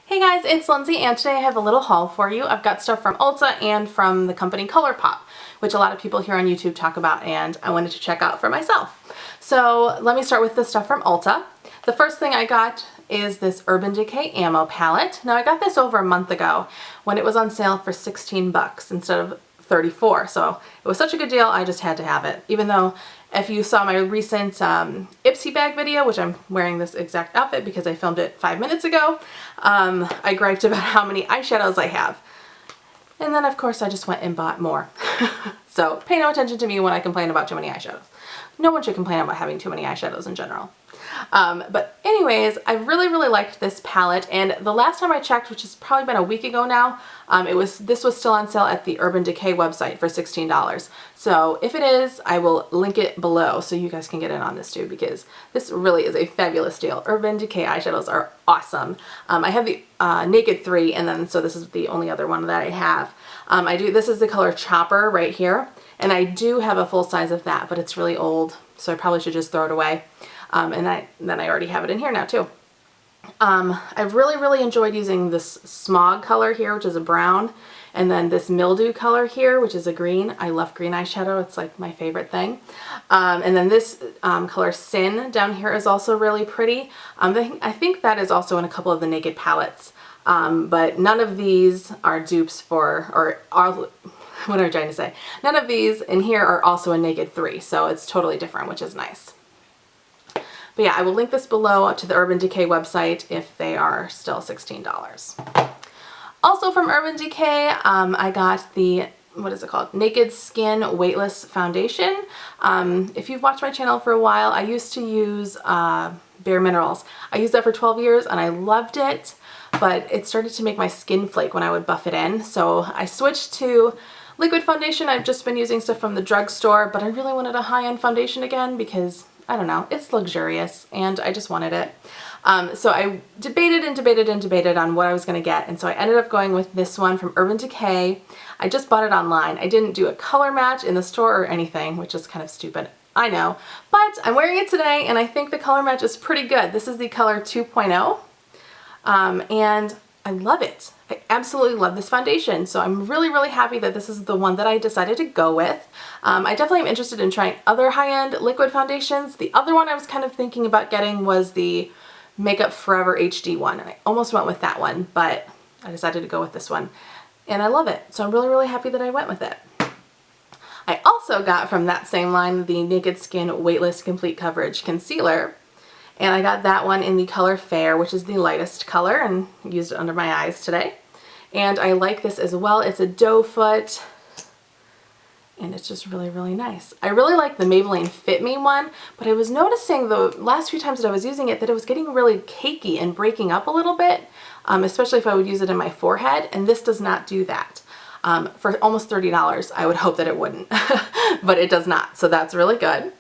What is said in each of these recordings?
Hey guys, it's Lindsay and today I have a little haul for you. I've got stuff from Ulta and from the company ColourPop, which a lot of people here on YouTube talk about and I wanted to check out for myself. So let me start with the stuff from Ulta. The first thing I got is this Urban Decay Ammo palette. Now I got this over a month ago when it was on sale for 16 bucks instead of 34. So it was such a good deal, I just had to have it. Even though if you saw my recent Ipsy bag video, which I'm wearing this exact outfit because I filmed it 5 minutes ago, I griped about how many eyeshadows I have. And then of course I just went and bought more. So pay no attention to me when I complain about too many eyeshadows. No one should complain about having too many eyeshadows in general. But anyways, I really liked this palette, and the last time I checked, which has probably been a week ago now, this was still on sale at the Urban Decay website for $16. So if it is, I will link it below so you guys can get in on this too, because this really is a fabulous deal. Urban Decay eyeshadows are awesome. I have the Naked 3, and then so this is the only other one that I have. This is the color Chopper right here, and I do have a full size of that, but it's really old, so I probably should just throw it away. And then I already have it in here now too. I've really enjoyed using this Smog color here, which is a brown, and then this Mildew color here, which is a green. I love green eyeshadow. It's like my favorite thing. And then this color Sin down here is also really pretty. I think that is also in a couple of the Naked palettes. But none of these are dupes for, or are, what am I trying to say? None of these in here are also a Naked 3, so it's totally different, which is nice. But yeah, I will link this below to the Urban Decay website if they are still $16. Also from Urban Decay, I got the, what is it called? Naked Skin Weightless Foundation. If you've watched my channel for a while, I used to use Bare Minerals. I used that for 12 years and I loved it, but it started to make my skin flake when I would buff it in. So I switched to liquid foundation. I've just been using stuff from the drugstore, but I really wanted a high-end foundation again because I don't know, it's luxurious and I just wanted it. So I debated on what I was going to get, and so I ended up going with this one from Urban Decay. I just bought it online. I didn't do a color match in the store or anything, which is kind of stupid, I know, but I'm wearing it today and I think the color match is pretty good. This is the color 2.0 and I love it. I absolutely love this foundation, so I'm really happy that this is the one that I decided to go with. I definitely am interested in trying other high-end liquid foundations. The other one I was kind of thinking about getting was the Makeup Forever HD one, and I almost went with that one, but I decided to go with this one, and I love it, so I'm really happy that I went with it. I also got from that same line the Naked Skin Weightless Complete Coverage Concealer. And I got that one in the color Fair, which is the lightest color, and used it under my eyes today. And I like this as well. It's a doe foot, and it's just really nice. I really like the Maybelline Fit Me one, but I was noticing the last few times that I was using it that it was getting really cakey and breaking up a little bit, especially if I would use it in my forehead, and this does not do that. For almost $30, I would hope that it wouldn't, but it does not, so that's really good.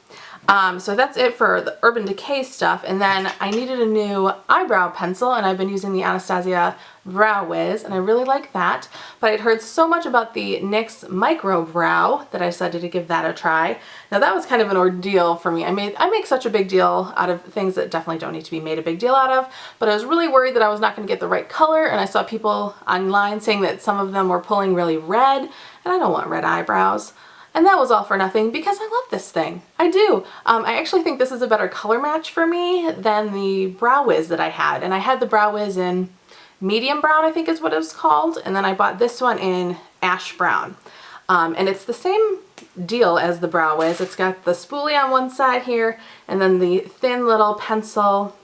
So that's it for the Urban Decay stuff, and then I needed a new eyebrow pencil, and I've been using the Anastasia Brow Wiz, and I really like that, but I'd heard so much about the NYX Micro Brow that I decided to give that a try. Now that was kind of an ordeal for me. I make such a big deal out of things that definitely don't need to be made a big deal out of, but I was really worried that I was not going to get the right color, and I saw people online saying that some of them were pulling really red, and I don't want red eyebrows. And that was all for nothing because I love this thing. I do. I actually think this is a better color match for me than the Brow Wiz that I had. And I had the Brow Wiz in medium brown, I think is what it was called. And then I bought this one in ash brown. And it's the same deal as the Brow Wiz. It's got the spoolie on one side here and then the thin little pencil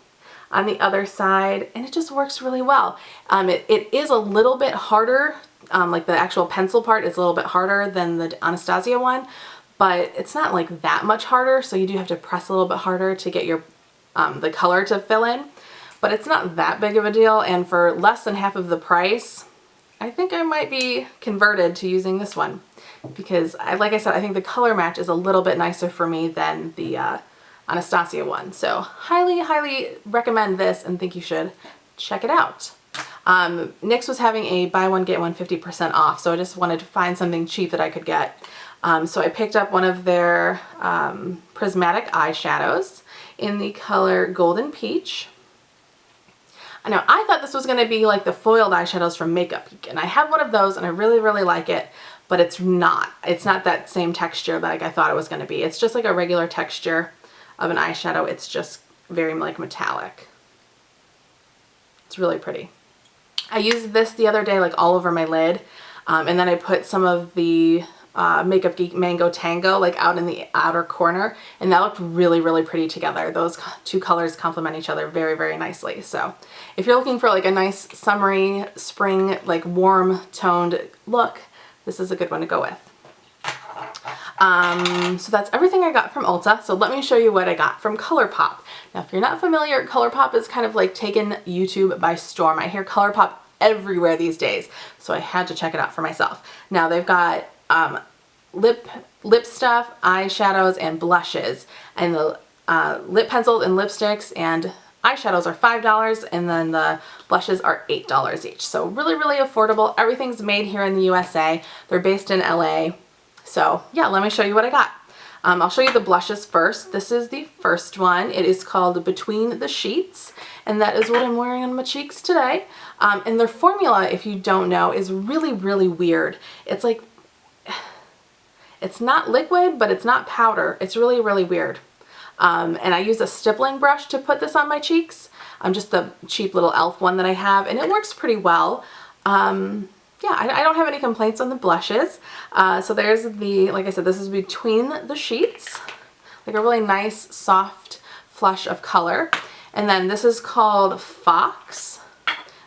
on the other side. And it just works really well. It is a little bit harder. Like the actual pencil part is a little bit harder than the Anastasia one, but it's not like that much harder, so you do have to press a little bit harder to get your the color to fill in, but it's not that big of a deal, and for less than half of the price, I think I might be converted to using this one, because like I said, I think the color match is a little bit nicer for me than the Anastasia one, so highly recommend this and think you should check it out. NYX was having a buy one get one 50% off, so I just wanted to find something cheap that I could get. So I picked up one of their prismatic eyeshadows in the color Golden Peach. Now, I thought this was going to be like the foiled eyeshadows from Makeup Geek, and I have one of those and I really, really like it, but it's not. It's not that same texture that I thought it was going to be. It's just like a regular texture of an eyeshadow. It's just very like metallic. It's really pretty. I used this the other day like all over my lid, and then I put some of the Makeup Geek Mango Tango like out in the outer corner, and that looked really, really pretty together. Those two colors complement each other very, very nicely. So if you're looking for like a nice summery spring like warm toned look, this is a good one to go with. So that's everything I got from Ulta. So let me show you what I got from ColourPop. Now, if you're not familiar, ColourPop is kind of like taken YouTube by storm. I hear ColourPop everywhere these days, so I had to check it out for myself. Now they've got lip stuff, eyeshadows, and blushes, and the lip pencils and lipsticks and eyeshadows are $5, and then the blushes are $8 each. So really, really affordable. Everything's made here in the USA. They're based in LA. So yeah, let me show you what I got. I'll show you the blushes first. This is the first one. It is called Between the Sheets, and that is what I'm wearing on my cheeks today. And their formula, if you don't know, is really, really weird. It's like, it's not liquid, but it's not powder. It's really, really weird. And I use a stippling brush to put this on my cheeks. Just the cheap little e.l.f. one that I have, and it works pretty well. Yeah, I don't have any complaints on the blushes. So there's the, like I said, this is Between the Sheets. Like a really nice, soft flush of color. And then this is called Fox.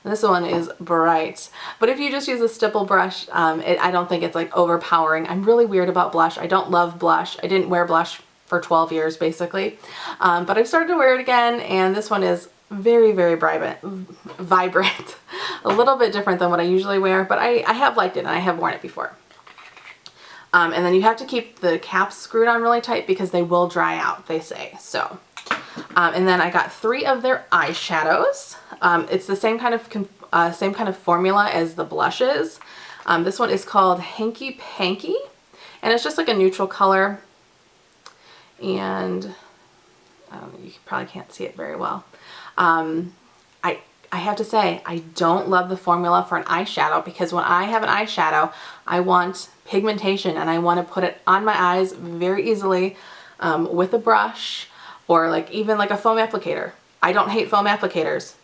And this one is bright. But if you just use a stipple brush, I don't think it's like overpowering. I'm really weird about blush. I don't love blush. I didn't wear blush for 12 years, basically. But I've started to wear it again, and this one is very, very vibrant. A little bit different than what I usually wear, but I have liked it and I have worn it before. And then you have to keep the caps screwed on really tight because they will dry out, they say. So, and then I got 3 of their eyeshadows. It's the same kind of formula as the blushes. This one is called Hanky Panky, and it's just like a neutral color. And you probably can't see it very well. I have to say, I don't love the formula for an eyeshadow, because when I have an eyeshadow, I want pigmentation and I want to put it on my eyes very easily with a brush, or like even like a foam applicator. I don't hate foam applicators.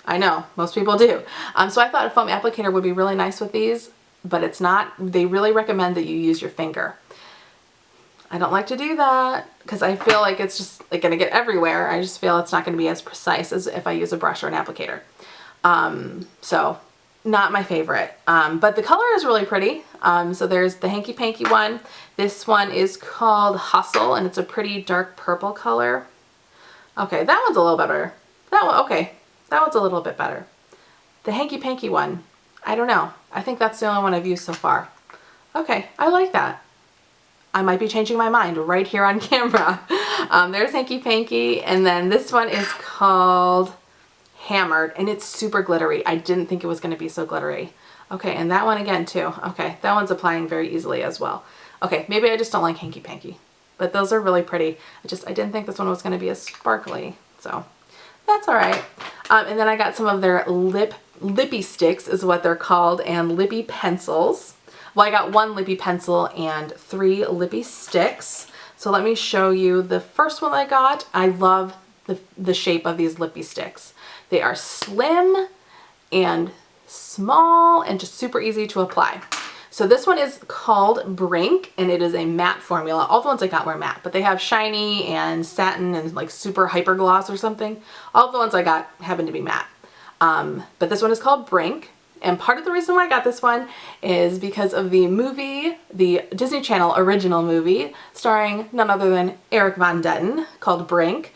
I know, most people do. So I thought a foam applicator would be really nice with these, but it's not. They really recommend that you use your finger. I don't like to do that because I feel like it's just like going to get everywhere. I just feel it's not going to be as precise as if I use a brush or an applicator. So not my favorite. But the color is really pretty. So there's the Hanky Panky one. This one is called Hustle, and it's a pretty dark purple color. Okay, that one's a little better. That one, okay, that one's a little bit better. The Hanky Panky one, I don't know. I think that's the only one I've used so far. Okay, I like that. I might be changing my mind right here on camera. There's Hanky Panky, and then this one is called Hammered, and it's super glittery. I didn't think it was going to be so glittery. Okay, and that one again too. Okay, that one's applying very easily as well. Okay, maybe I just don't like Hanky Panky, but those are really pretty. I didn't think this one was going to be as sparkly, so that's all right. And then I got some of their lippy sticks is what they're called, and lippy pencils. Well, I got 1 lippy pencil and 3 lippy sticks. So let me show you the first one I got. I love the shape of these lippy sticks. They are slim and small and just super easy to apply. So this one is called Brink, and it is a matte formula. All the ones I got were matte, but they have shiny and satin and like super hyper gloss or something. All the ones I got happen to be matte. But this one is called Brink. And part of the reason why I got this one is because of the movie, the Disney Channel original movie, starring none other than Eric Von Detten, called Brink.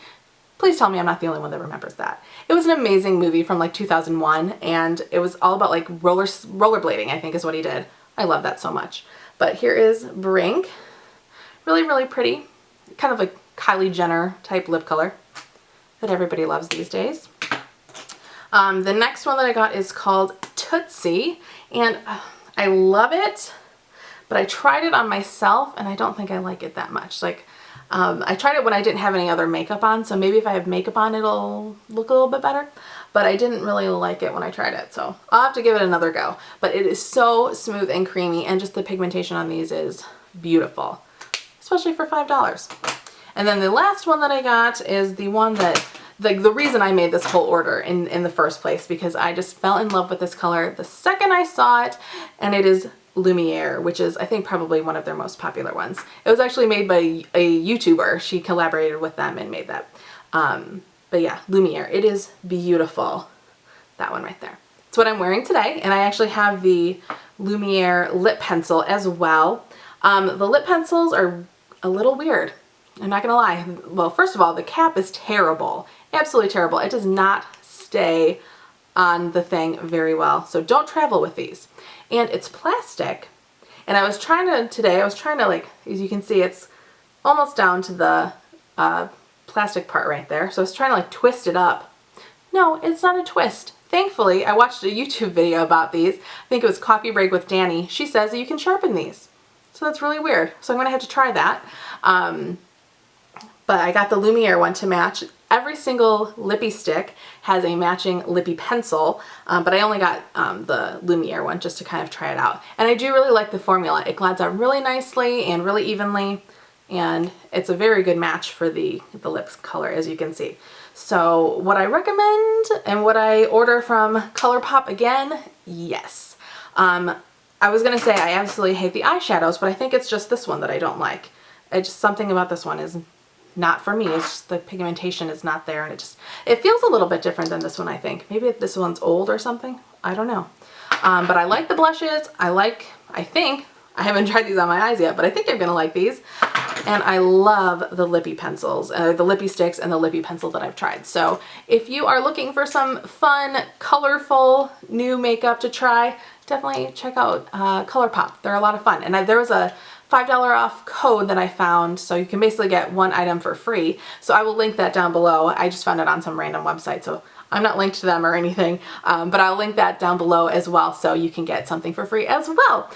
Please tell me I'm not the only one that remembers that. It was an amazing movie from like 2001, and it was all about like rollerblading, I think is what he did. I love that so much. But here is Brink. Really, really pretty. Kind of a Kylie Jenner type lip color that everybody loves these days. The next one that I got is called Tootsie, and I love it, but I tried it on myself and I don't think I like it that much. Like, I tried it when I didn't have any other makeup on, so maybe if I have makeup on it'll look a little bit better. but I didn't really like it when I tried it, so I'll have to give it another go. But it is so smooth and creamy, and just the pigmentation on these is beautiful, especially for $5. And then the last one that I got is the one that, the reason I made this whole order in the first place, because I just fell in love with this color the second I saw it, and it is Lumiere, which is I think probably one of their most popular ones. It was actually made by a YouTuber. She collaborated with them and made that. But yeah, Lumiere. It is beautiful. That one right there. It's what I'm wearing today, and I actually have the Lumiere lip pencil as well. The lip pencils are a little weird. I'm not gonna lie. Well, first of all, the cap is terrible. Absolutely terrible. It does not stay on the thing very well, so don't travel with these. And it's plastic, and I was trying to like, as you can see, it's almost down to the plastic part right there, so I was trying to like twist it up. No, it's not a twist. Thankfully, I watched a YouTube video about these. I think it was Coffee Break with Danny. She says that you can sharpen these, so that's really weird, so I'm gonna have to try that. But I got the Lumiere one to match. Every single lippy stick has a matching lippy pencil, but I only got the Lumiere one just to kind of try it out. And I do really like the formula. It glides out really nicely and really evenly, and it's a very good match for the lips color, as you can see. So what I recommend and what I order from ColourPop again, yes. I was gonna say I absolutely hate the eyeshadows, but I think it's just this one that I don't like. It's just something about this one is not for me. It's just the pigmentation is not there, and it feels a little bit different than this one, I think. Maybe this one's old or something. I don't know. But I like the blushes. I think, I haven't tried these on my eyes yet, but I think I'm gonna like these. And I love the lippy pencils, the lippy sticks and the lippy pencil that I've tried. So if you are looking for some fun, colorful new makeup to try, definitely check out ColourPop. They're a lot of fun. And there was a $5 off code that I found, so you can basically get one item for free. So I will link that down below. I just found it on some random website, so I'm not linked to them or anything, but I'll link that down below as well, so you can get something for free as well.